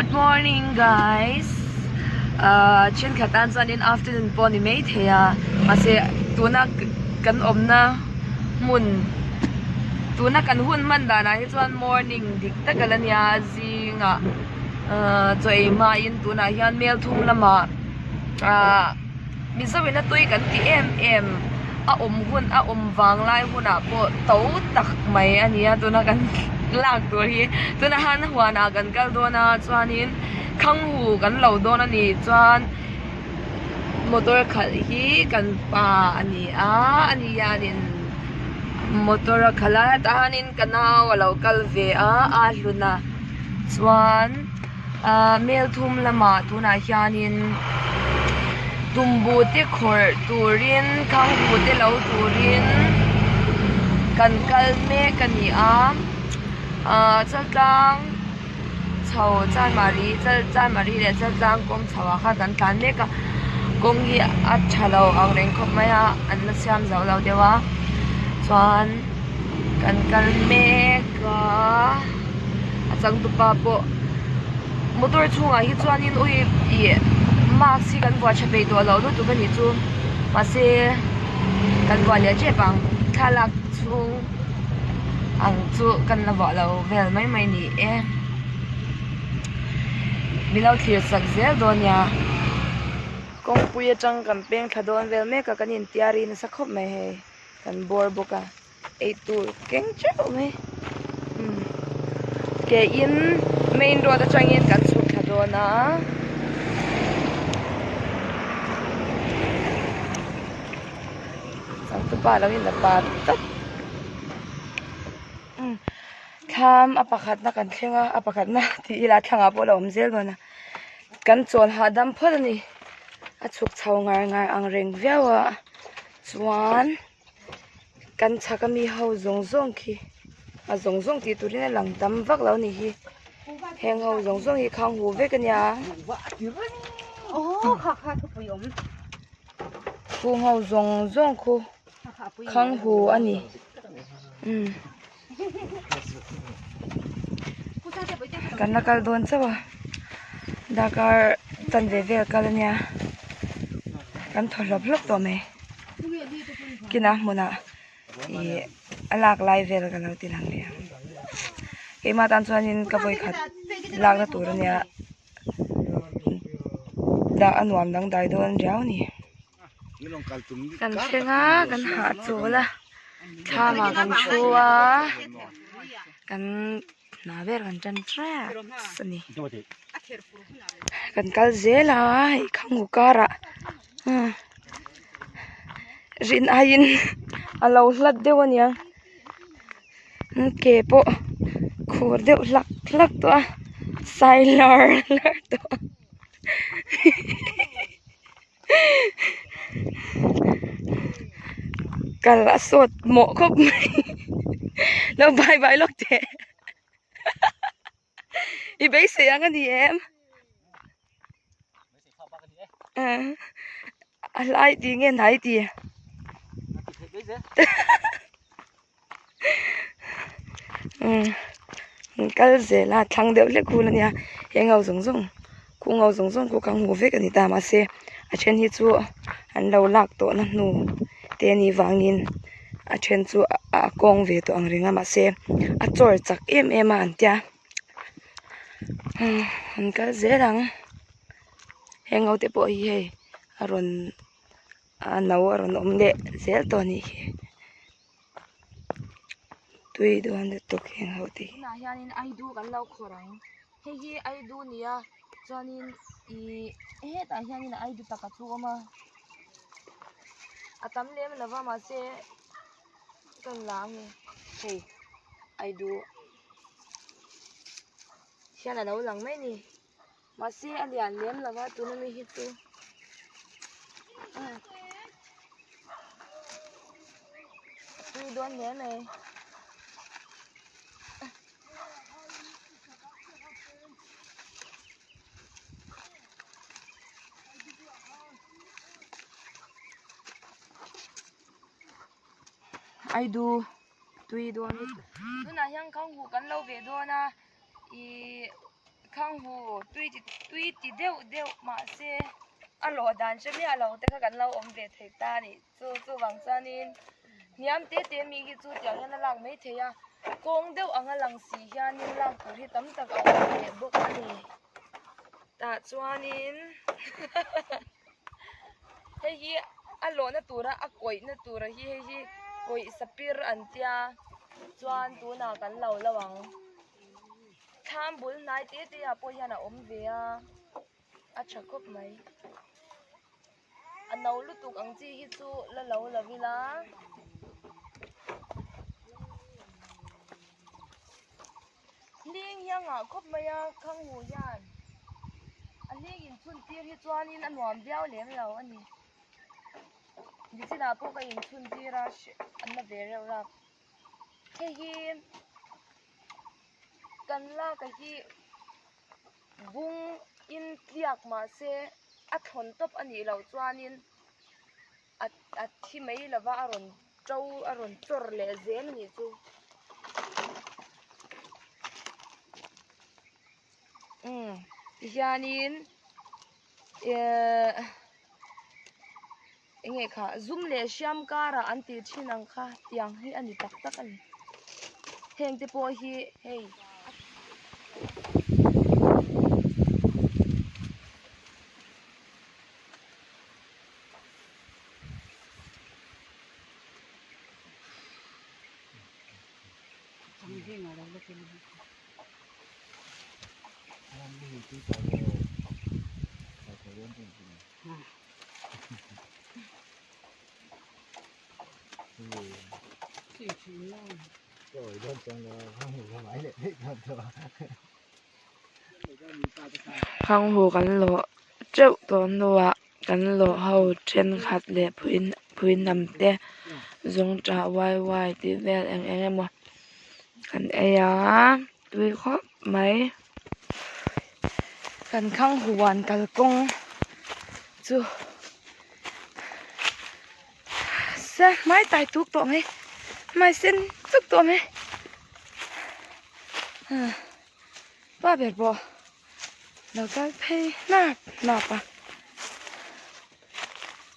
Good morning, guys. Chin khatan chuan in afternoon pawh ni mai theia mase tuna kan omna mun tuna kan hun man dana hi chuan morning dik takalania zinga choi ma in tuna hian mel thum lama mi zawina tui kan ti em a hun a wang lai huna po to tak mai ania tuna kan lak tur hi tuna han huana kan kal dona chuanin Khanghu kan lo dona ni chuan motor khal hi kan pa ani ani yanin motor khala tahanin kanaw lo kal ve a hluna chuan mel thum lama tuna hianin tumbu te khor turin Khanghu te lo turin kan kal me kani chaltlang chau chan mari le chaltlang kom chawa kha kan tlan me ka kong hi a thalo ang reng khop maya an la siam zo lo dewa chuan kan kal me ka achang tu pa po motor chunga hi chuanin ui mark si kan bua chape to lo tu kan ni chu mase kan bua le che pang thalak chung ang chu kan la wa lo vel mai ni milau thhlirsak zel donya kong puya chang kan peng thadon vel me ka kanin tiari na sakhop mai he kan bor boka ei tur keng chau me ke in main road atangin kan su thadona sang tu pa lawin la pa tak tham apakhat na kan thlenga apakhat na ti ila thlanga po lo omzel dona kan chon ha dam phol ni a chuk chau ngar ang reng viawa chuan kan chakami ho zong khi a zong ti turina lang tam vak lo ni hi heng ho zong hi Khanghu ve kanya kha thu puyom khu ho zong khu Khanghu ani kan nakal don chawa dakar tan ve kalania kan tholop lok to me kina muna alak lai vel ka lo tilang le ke ma tan chuanin ka boi khat lak na turania da anwam dang dai don riau ni kan thenga kan ha chola thama kan chua kan na ber kan tan tra sani kan kal zela Khanghu kara rin ain alo hlat dewania ke po khur deuh lak to sailar to kal asot mo khop lo bye lok te i be se ang ani em alai ti nge nai ti kal zela thang deuh le khulania hengau zong khungau zong ku Khanghu ve kani ta ma se a then hi chu an lo lak to na nu te ni wangin a then chu a kong ve to ang ringa ma se a chor chak em an tia an kal zelang hengau te po hi he aron nau aron omle zel to ni tui do han to hengau ti na hianin ai du kan lau khorang he hi ai du nia chuanin ta hianin ai du taka chu ma atam lem lova ma se kan lang he ai du hian lo lang mai ni ma se alian lem lova tu na mi hi tu tui don le mai ai du tui don nuna hiang Khanghu kan lo ve dona Khanghu tui ti deu ma se alo dan che mi alo te kan lo om ve thei ta ni chu wang chanin niam te mi gi chu tiang na lang mai theya kong deu anga lang si hian nin lang tur hi tam tak a ve bok ani ta chuanin hei hi alo na tura a koi na tura hi hei hi koi sapir an tia chuan tu na kan lo lawang tham bul nai te a po hian a om ve a thakop mai anau lutuk ang chi hi chu la lo lavila ling yang a khop maya Khanghu yan ani in chun tir hi chuanin anuam biao lem lo ani bisina po ka in chun tira an la ve ra hi kan la ka hi bung in tiak ma se a thon top ani lo chuanin a thi mai lova aron chor le zen ni chu hianin enge kha zoom le sham kara an ti thinang kha tiang hi ani tak ani heng te po hi hei Khanghu kan lo treu ton lowa kan lo ho then khat le phuin nam te zong tra wai ti vel eng emo kan eya tui khop mai kan Khanghu wan kalkong chu sa mai tai tuk to nge mai sen tuk to me ba ber boเราก็เพย์หนับอ่ะ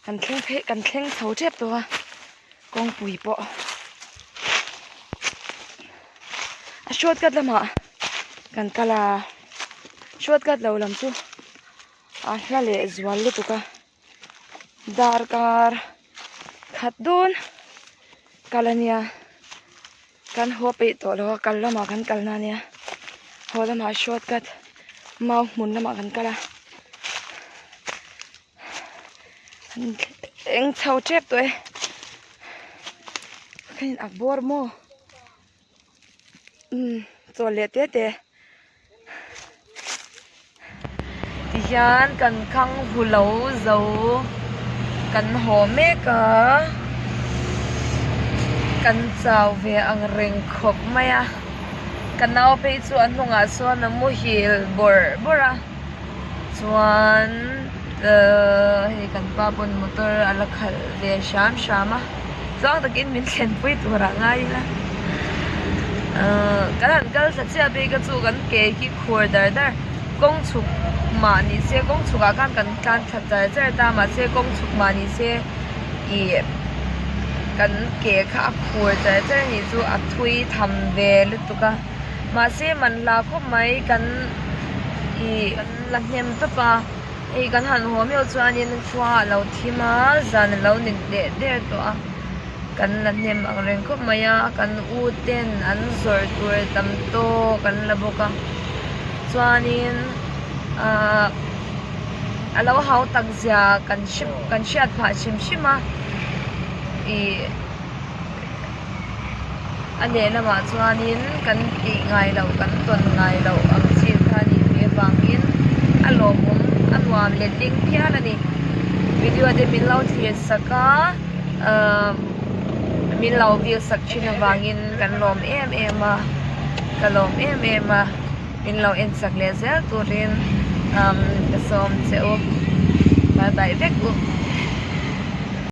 กันเคร่งเพกันเคร่งเท้าเจ็บตัวกองปุ๋ยเปาะชวดกัดละมากันกะลาชวดกัดเราลำซูละเละจวนลุตุกะดาร์การขัดโดนกะละเนี่ยกันหัวไปตัวแล้วกันละมากันกะละเนี่ยหัวละมาชวดกัดmau muốn làm ăn cả là anh thâu chép tuổi cái ạc bor mo rồi liệt tiết thế Yan kan Khanghu lo zo kan ho me ka kan chaw ve ang reng khop maya kan naw pe chu an hunga so na mu hil bora chuan he kan pa pon motor ala khal ve shama zang takin min thlen pui tura ngai la kan kal sa chia be ka chu kan ke ki khur dar kong chuk ma ni se kong chuka kan tlan thatar cher ta ma se kong chuk ma ni se I kan ke kha khur cher ni chu a thui tham ve lutuka ma se man la kho mai kan kan la hnem to pa kan han ho meu chuan in chua lo thima zan lo nin de to a kan la hnem ang reng kho maya kan u ten an zor tur tam to kan la boka chuan in alo hau tak zia kan shat pha shima ane lama chuanin kan ti ngai lo kan ton ngai lo ang chi thani ve wangin alom anwam le ding phiala ni video de min lau thlirsaka min lau view sak china wangin kan lom em kalom em min lau en sak le zel turin kasom cheu bye bye vek